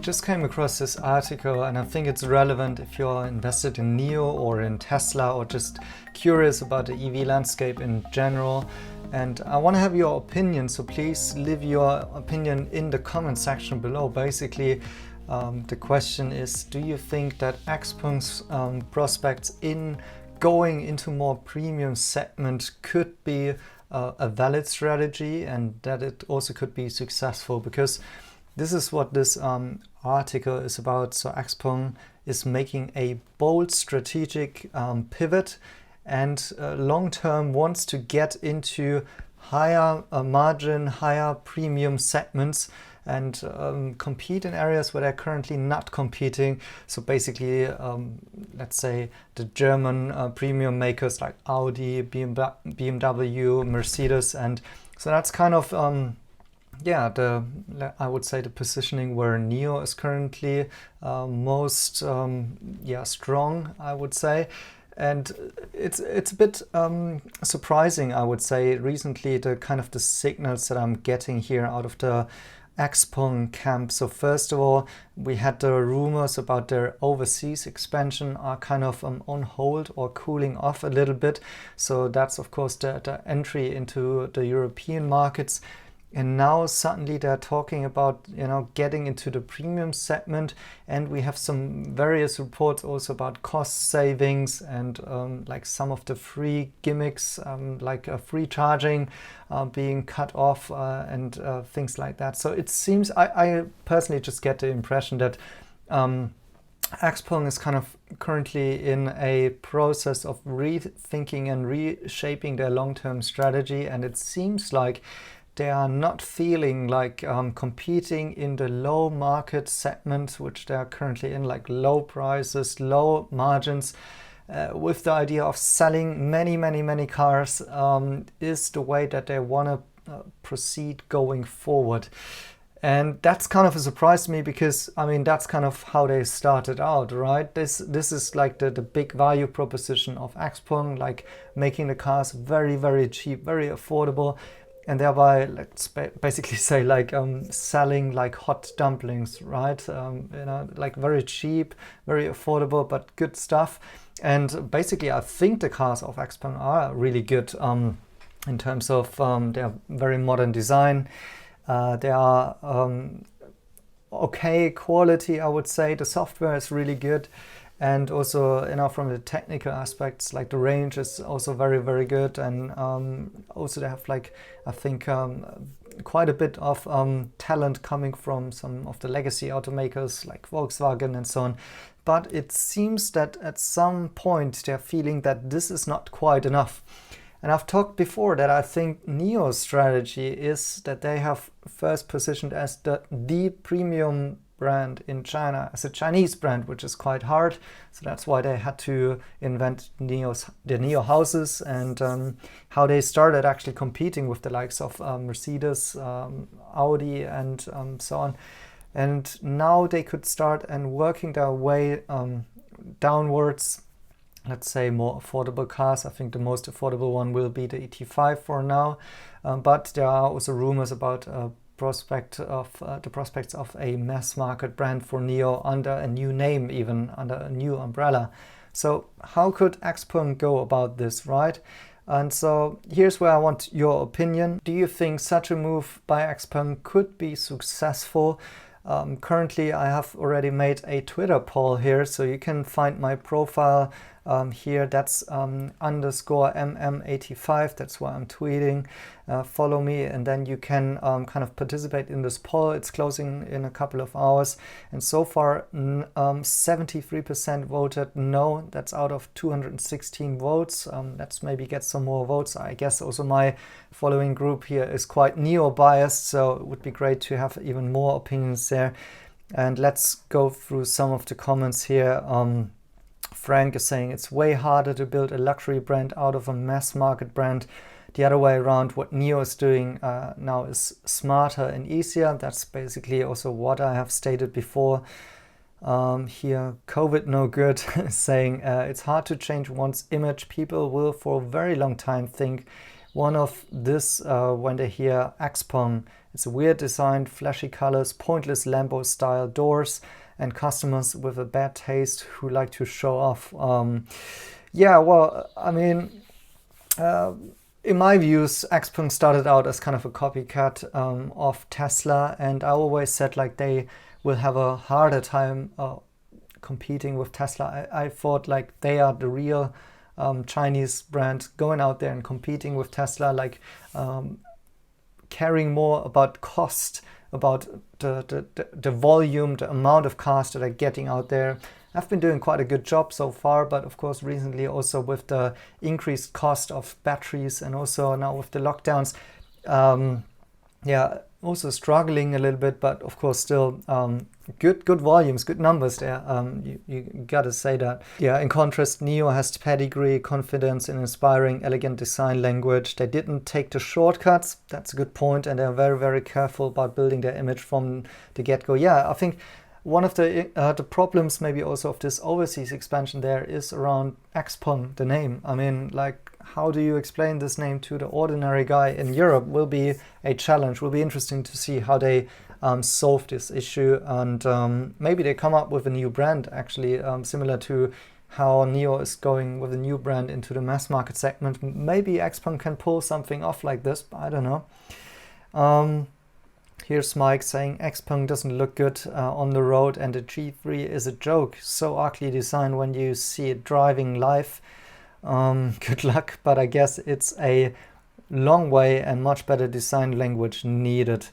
Just came across this article and I think it's relevant if you're invested in NIO or in Tesla or just curious about the EV landscape in general. And I want to have your opinion, so please leave your opinion in the comment section below. Basically, the question is, do you think that Xpeng's prospects in going into more premium segment could be a valid strategy and that it also could be successful? Because this is what this article is about. So Xpeng is making a bold strategic pivot and long-term wants to get into higher margin, higher premium segments and compete in areas where they're currently not competing. So basically, let's say the German premium makers like Audi, BMW, Mercedes, and so that's kind of I would say the positioning where NIO is currently most strong, I would say. And it's a bit surprising, I would say, recently, the kind of the signals that I'm getting here out of the Xpeng camp. So first of all, we had the rumors about their overseas expansion are kind of on hold or cooling off a little bit. So that's of course the entry into the European markets. And now suddenly they're talking about, getting into the premium segment, and we have some various reports also about cost savings and like some of the free gimmicks, like free charging being cut off and things like that. So it seems, I personally just get the impression that Xpeng is kind of currently in a process of rethinking and reshaping their long-term strategy, and it seems like they are not feeling like competing in the low market segment, which they are currently in, like low prices, low margins, with the idea of selling many cars is the way that they want to proceed going forward. And that's kind of a surprise to me because, I mean, that's kind of how they started out, right? This is like the big value proposition of Xpeng, like making the cars very cheap, very affordable. And thereby, let's basically say, like selling like hot dumplings, right? Like very cheap, very affordable, but good stuff. And basically, I think the cars of Xpeng are really good in terms of their very modern design. They are okay quality, I would say. The software is really good. And also, from the technical aspects, like the range is also very good. And also they have, like, I think quite a bit of talent coming from some of the legacy automakers like Volkswagen and so on. But it seems that at some point they're feeling that this is not quite enough. And I've talked before that I think NIO's strategy is that they have first positioned as the premium brand in China, as a Chinese brand, which is quite hard. So that's why they had to invent the NIO houses, and how they started actually competing with the likes of Mercedes, Audi, and so on. And now they could start and working their way downwards. Let's say more affordable cars. I think the most affordable one will be the ET5 for now, but there are also rumors about the prospects of a mass market brand for NIO under a new name, even under a new umbrella. So how could Xpeng go about this, right? And so here's where I want your opinion. Do you think such a move by Xpeng could be successful? Currently, I have already made a Twitter poll here, so you can find my profile here. That's underscore mm85. That's why I'm tweeting. Follow me, and then you can kind of participate in this poll. It's closing in a couple of hours, and so far 73% voted no. That's out of 216 votes. Let's maybe get some more votes. I guess also my following group here is quite NIO biased, so it would be great to have even more opinions there. And let's go through some of the comments here. Frank is saying it's way harder to build a luxury brand out of a mass market brand. The other way around, what NIO is doing now is smarter and easier. That's basically also what I have stated before. Here, COVID no good, saying it's hard to change one's image. People will for a very long time think one of this when they hear Xpeng It's a weird design, flashy colors, pointless Lambo style doors, and customers with a bad taste who like to show off. Yeah, well, I mean, in my views, Xpeng started out as kind of a copycat of Tesla, and I always said like they will have a harder time competing with Tesla. I thought like they are the real Chinese brand going out there and competing with Tesla, like caring more about cost, about the volume, the amount of cars that are getting out there. I've been doing quite a good job so far, but of course recently also with the increased cost of batteries and also now with the lockdowns, yeah, also struggling a little bit, but of course still good volumes, good numbers there. You gotta say that. Yeah, in contrast, NIO has pedigree, confidence in inspiring, elegant design language. They didn't take the shortcuts. That's a good point, and they're very, very careful about building their image from the get-go. Yeah, I think one of the problems maybe also of this overseas expansion there is around Xpeng, the name. I mean, like, how do you explain this name to the ordinary guy in Europe will be a challenge. Will be interesting to see how they solve this issue, and maybe they come up with a new brand actually, similar to how NIO is going with a new brand into the mass market segment. Maybe Xpeng can pull something off like this, I don't know. Here's Mike saying Xpeng doesn't look good on the road, and the G3 is a joke. So ugly design when you see it driving live. Good luck, but I guess it's a long way and much better design language needed.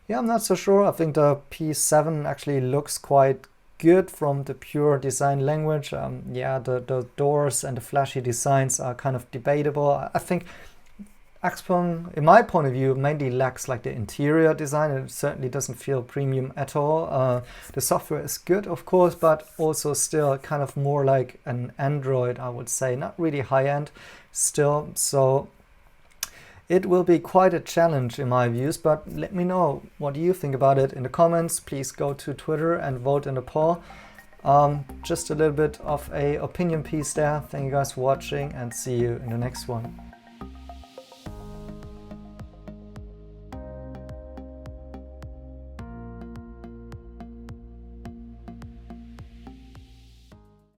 Yeah, I'm not so sure. I think the P7 actually looks quite good from the pure design language. Yeah, the doors and the flashy designs are kind of debatable. I think Xpeng, in my point of view, mainly lacks like the interior design. It certainly doesn't feel premium at all. The software is good, of course, but also still kind of more like an Android, I would say. Not really high-end still. So it will be quite a challenge in my views, but let me know what you think about it in the comments. Please go to Twitter and vote in the poll. Just a little bit of a opinion piece there. Thank you guys for watching, and see you in the next one.